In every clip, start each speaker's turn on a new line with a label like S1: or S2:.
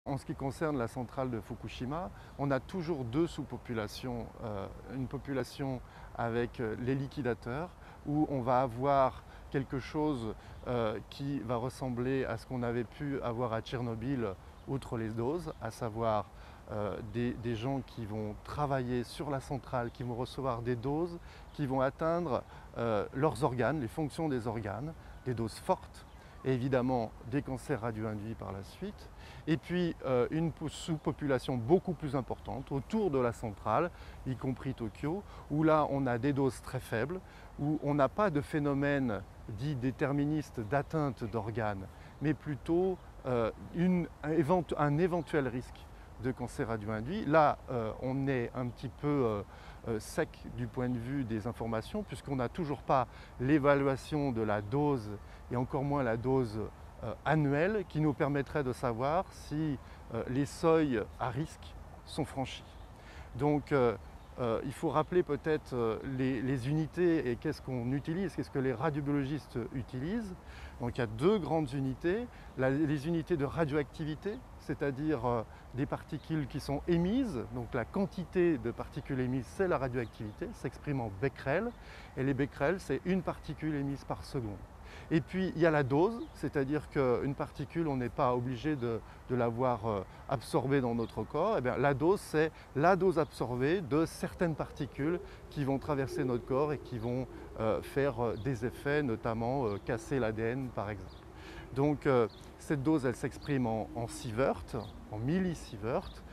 S1: En ce qui concerne la centrale de Fukushima, on a toujours deux sous-populations. Une population avec les liquidateurs, où on va avoir quelque chose qui va ressembler à ce qu'on avait pu avoir à Tchernobyl, outre les doses, à savoir des gens qui vont travailler sur la centrale, qui vont recevoir des doses, qui vont atteindre leurs organes, les fonctions des organes, des doses fortes, et évidemment des cancers radio-induits par la suite. Et puis une sous-population beaucoup plus importante autour de la centrale, y compris Tokyo, où là on a des doses très faibles, où on n'a pas de phénomène dit déterministe d'atteinte d'organes, mais plutôt un éventuel risque de cancer radio-induit. Là, on est un petit peu sec du point de vue des informations, puisqu'on n'a toujours pas l'évaluation de la dose, et encore moins la dose annuelle, qui nous permettrait de savoir si les seuils à risque sont franchis. Donc, il faut rappeler peut-être les unités et qu'est-ce qu'on utilise, qu'est-ce que les radiobiologistes utilisent. Donc il y a deux grandes unités, les unités de radioactivité, c'est-à-dire des particules qui sont émises, donc la quantité de particules émises, c'est la radioactivité, s'exprime en becquerel, et les becquerels, c'est une particule émise par seconde. Et puis il y a la dose, c'est-à-dire qu'une particule, on n'est pas obligé de l'avoir absorbée dans notre corps. Et bien, la dose, c'est la dose absorbée de certaines particules qui vont traverser notre corps et qui vont faire des effets, notamment casser l'ADN par exemple. Donc cette dose, elle s'exprime en sieverts, en millisieverts.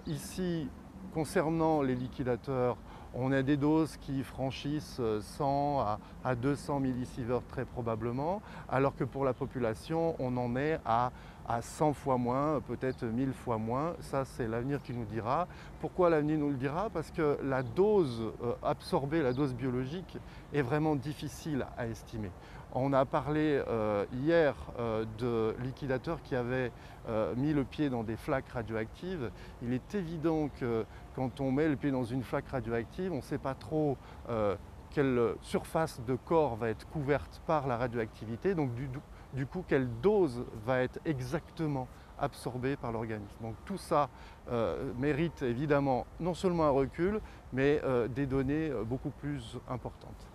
S1: Ici, concernant les liquidateurs, on a des doses qui franchissent 100 à 200 millisieverts très probablement, alors que pour la population, on en est à 100 fois moins, peut-être 1000 fois moins. Ça, c'est l'avenir qui nous dira. Pourquoi l'avenir nous le dira? Parce que la dose absorbée, la dose biologique, est vraiment difficile à estimer. On a parlé hier de liquidateurs qui avaient mis le pied dans des flaques radioactives. Il est évident que quand on met le pied dans une flaque radioactive, on ne sait pas trop quelle surface de corps va être couverte par la radioactivité, donc du coup quelle dose va être exactement absorbée par l'organisme. Donc tout ça mérite évidemment non seulement un recul, mais des données beaucoup plus importantes.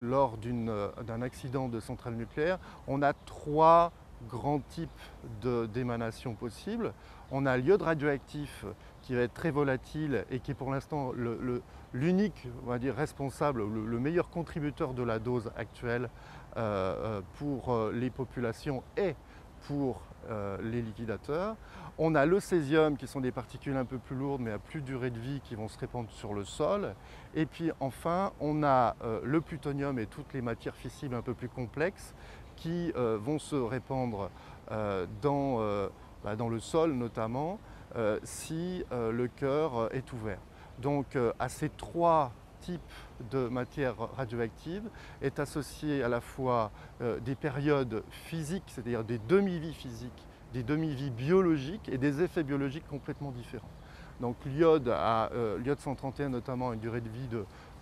S1: Lors d'un accident de centrale nucléaire, on a trois grands types d'émanations possibles. On a l'iode radioactif qui va être très volatile et qui est pour l'instant l'unique, on va dire, responsable, le meilleur contributeur de la dose actuelle pour les populations et pour les liquidateurs. On a le césium qui sont des particules un peu plus lourdes mais à plus durée de vie qui vont se répandre sur le sol. Et puis enfin on a le plutonium et toutes les matières fissiles un peu plus complexes qui vont se répandre dans le sol notamment si le cœur est ouvert. Donc à ces trois types de matières radioactives est associé à la fois des périodes physiques, c'est-à-dire des demi-vies physiques, des demi-vies biologiques et des effets biologiques complètement différents. Donc l'iode 131 notamment a une durée de vie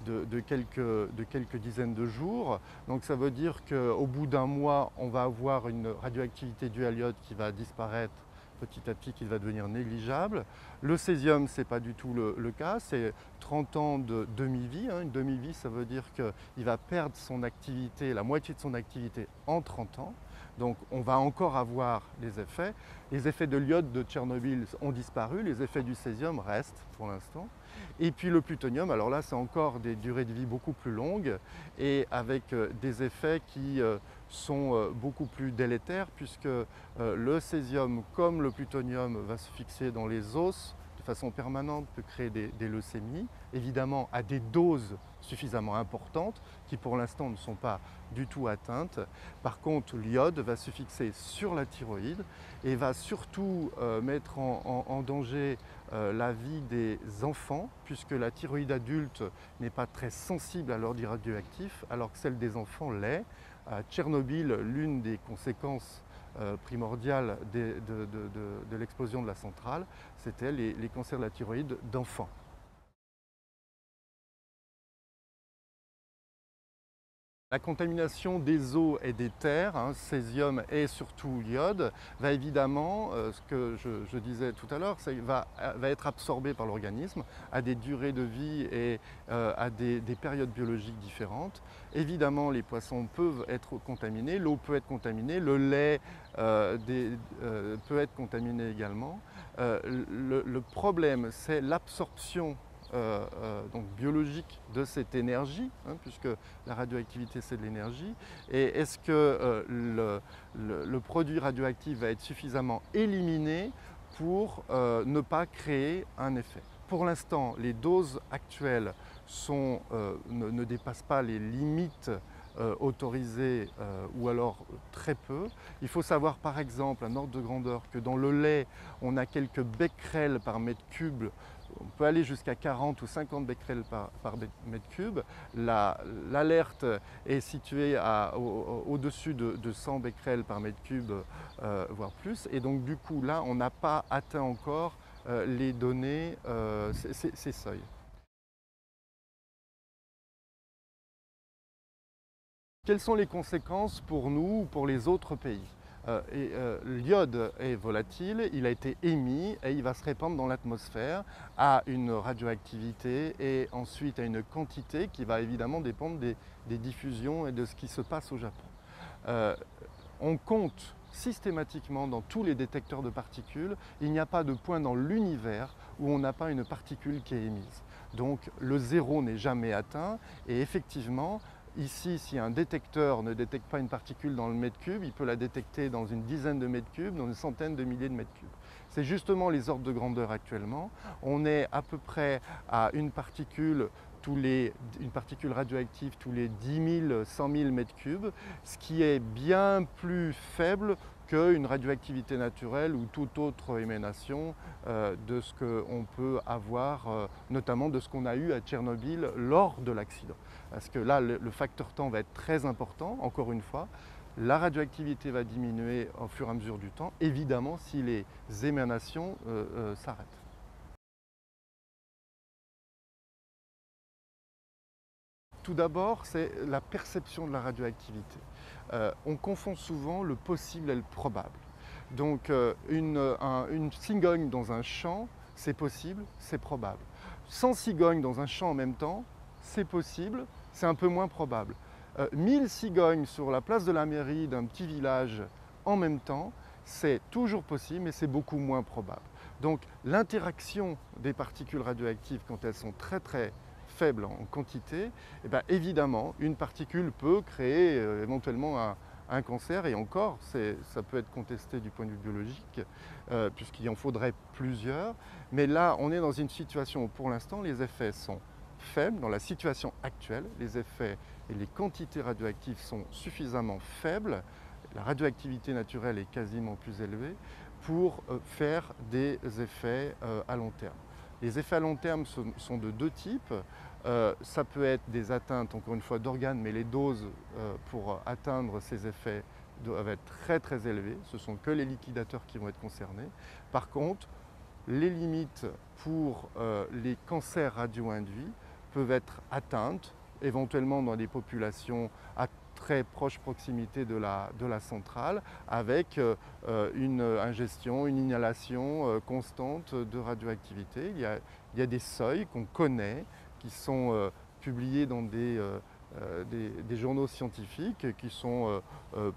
S1: de quelques dizaines de jours. Donc ça veut dire qu'au bout d'un mois, on va avoir une radioactivité due à l'iode qui va disparaître petit à petit, qui va devenir négligeable. Le césium, ce n'est pas du tout le cas, c'est 30 ans de demi-vie. Une demi-vie, ça veut dire qu'il va perdre son activité, la moitié de son activité en 30 ans. Donc on va encore avoir des effets. Les effets de l'iode de Tchernobyl ont disparu, les effets du césium restent pour l'instant. Et puis le plutonium, alors là c'est encore des durées de vie beaucoup plus longues et avec des effets qui sont beaucoup plus délétères puisque le césium comme le plutonium va se fixer dans les os de façon permanente, peut créer des leucémies, évidemment à des doses suffisamment importantes qui pour l'instant ne sont pas du tout atteintes. Par contre, l'iode va se fixer sur la thyroïde et va surtout mettre en danger la vie des enfants puisque la thyroïde adulte n'est pas très sensible à l'ordi radioactif alors que celle des enfants l'est. À Tchernobyl, l'une des conséquences primordiales de l'explosion de la centrale, c'était les cancers de la thyroïde d'enfants. La contamination des eaux et des terres, césium et surtout iode, va évidemment, ce que je disais tout à l'heure, va être absorbé par l'organisme à des durées de vie et à des périodes biologiques différentes. Évidemment, les poissons peuvent être contaminés, l'eau peut être contaminée, le lait peut être contaminé également. Le problème, c'est l'absorption donc biologique de cette énergie, puisque la radioactivité c'est de l'énergie, et est-ce que le produit radioactif va être suffisamment éliminé pour ne pas créer un effet. Pour l'instant, les doses actuelles ne dépassent pas les limites autorisées ou alors très peu. Il faut savoir par exemple, un ordre de grandeur, que dans le lait, on a quelques becquerels par mètre cube. On peut aller jusqu'à 40 ou 50 becquerels par mètre cube. L'alerte est située au-dessus de 100 becquerels par mètre cube, voire plus. Et donc du coup, là, on n'a pas atteint encore les données, ces seuils. Quelles sont les conséquences pour nous ou pour les autres pays? L'iode est volatile, il a été émis et il va se répandre dans l'atmosphère à une radioactivité et ensuite à une quantité qui va évidemment dépendre des diffusions et de ce qui se passe au Japon. On compte systématiquement dans tous les détecteurs de particules, il n'y a pas de point dans l'univers où on n'a pas une particule qui est émise. Donc le zéro n'est jamais atteint et effectivement, ici, si un détecteur ne détecte pas une particule dans le mètre cube, il peut la détecter dans une dizaine de mètres cubes, dans une centaine de milliers de mètres cubes. C'est justement les ordres de grandeur actuellement. On est à peu près à une particule radioactive tous les 10 000, 100 000 mètres cubes, ce qui est bien plus faible qu'une radioactivité naturelle ou toute autre émanation de ce qu'on peut avoir, notamment de ce qu'on a eu à Tchernobyl lors de l'accident. Parce que là, le facteur temps va être très important, encore une fois. La radioactivité va diminuer au fur et à mesure du temps, évidemment si les émanations s'arrêtent. Tout d'abord, c'est la perception de la radioactivité. On confond souvent le possible et le probable. Donc une cigogne dans un champ, c'est possible, c'est probable. 100 cigognes dans un champ en même temps, c'est possible, c'est un peu moins probable. 1000 cigognes sur la place de la mairie d'un petit village en même temps, c'est toujours possible, mais c'est beaucoup moins probable. Donc l'interaction des particules radioactives, quand elles sont très très faibles en quantité, eh bien, évidemment, une particule peut créer éventuellement un cancer, et encore, ça peut être contesté du point de vue biologique, puisqu'il en faudrait plusieurs. Mais là, on est dans une situation où, pour l'instant, les effets sont faibles. Dans la situation actuelle, les effets et les quantités radioactives sont suffisamment faibles. La radioactivité naturelle est quasiment plus élevée pour faire des effets à long terme. Les effets à long terme sont de deux types. Ça peut être des atteintes, encore une fois, d'organes, mais les doses pour atteindre ces effets doivent être très très élevées. Ce ne sont que les liquidateurs qui vont être concernés. Par contre, les limites pour les cancers radio-induits peuvent être atteintes, éventuellement dans des populations à très proche proximité de la centrale, avec une ingestion, une inhalation constante de radioactivité. Il y a des seuils qu'on connaît, qui sont publiés dans des journaux scientifiques qui ne sont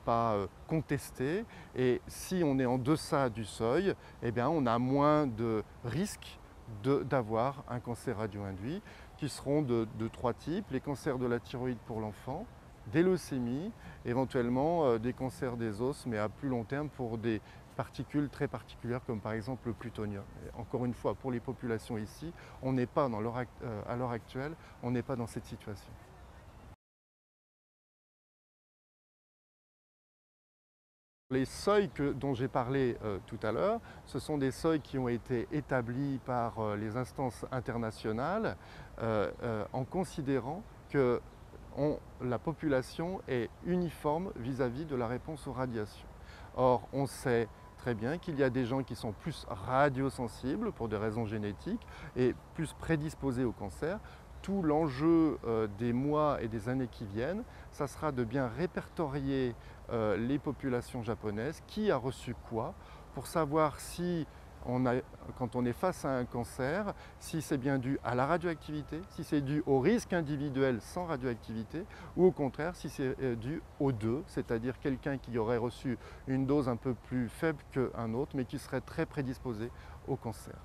S1: pas contestés. Et si on est en deçà du seuil, eh bien, on a moins de risques d'avoir un cancer radio-induit, qui seront de trois types: les cancers de la thyroïde pour l'enfant, des leucémies, éventuellement des cancers des os, mais à plus long terme pour des particules très particulières comme par exemple le plutonium. Et encore une fois, pour les populations ici, on n'est pas à l'heure actuelle, on n'est pas dans cette situation. Les seuils dont j'ai parlé tout à l'heure, ce sont des seuils qui ont été établis par les instances internationales en considérant que la population est uniforme vis-à-vis de la réponse aux radiations. Or, on sait très bien qu'il y a des gens qui sont plus radiosensibles pour des raisons génétiques et plus prédisposés au cancer, tout l'enjeu des mois et des années qui viennent, ça sera de bien répertorier les populations japonaises, qui a reçu quoi, pour savoir si quand on est face à un cancer, si c'est bien dû à la radioactivité, si c'est dû au risque individuel sans radioactivité, ou au contraire si c'est dû aux deux, c'est-à-dire quelqu'un qui aurait reçu une dose un peu plus faible qu'un autre, mais qui serait très prédisposé au cancer.